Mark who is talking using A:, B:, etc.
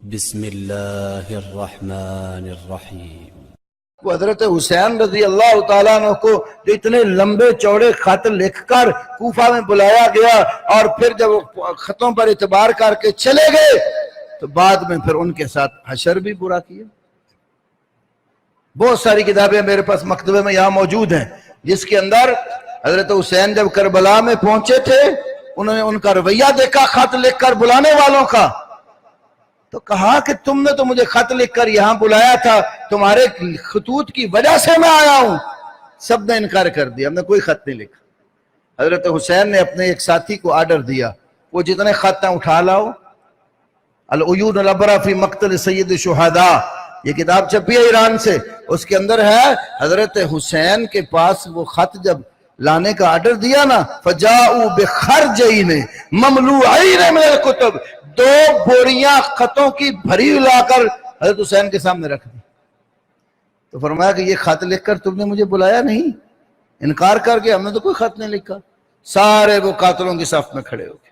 A: بسم اللہ الرحمن الرحیم۔
B: وہ حضرت حسین رضی اللہ تعالیٰ عنہ کو جو اتنے لمبے چوڑے خط لکھ کر کوفہ میں بلایا گیا اور پھر جب خطوں پر اعتبار کر کے چلے گئے تو بعد میں پھر ان کے ساتھ حشر بھی برا کیا۔ بہت ساری کتابیں میرے پاس مکتبے میں یہاں موجود ہیں جس کے اندر حضرت حسین جب کربلا میں پہنچے تھے انہوں نے ان کا رویہ دیکھا خط لکھ کر بلانے والوں کا، تو کہا کہ تم نے تو مجھے خط لکھ کر یہاں بلایا تھا، تمہارے خطوط کی وجہ سے میں آیا ہوں۔ سب نے انکار کر دیا، ہم نے کوئی خط نہیں لکھا۔ حضرت حسین نے اپنے ایک ساتھی کو آرڈر دیا وہ جتنے خط ہیں اٹھا لاؤ۔ العیون الابرہ فی مقتل سید الشہداء، یہ کتاب چھپی ہے ایران سے، اس کے اندر ہے حضرت حسین کے پاس وہ خط جب لانے کا آرڈر دیا نا، فجاؤ بخرجین مملوعین من الکتب، 2 بوریاں خطوں کی بھری لا کر حضرت حسین کے سامنے رکھ دی۔ تو فرمایا کہ یہ خط لکھ کر تم نے مجھے بلایا نہیں، انکار کر کے ہم نے تو کوئی خط نہیں لکھا۔ سارے وہ قاتلوں کی صف میں کھڑے ہو گئے۔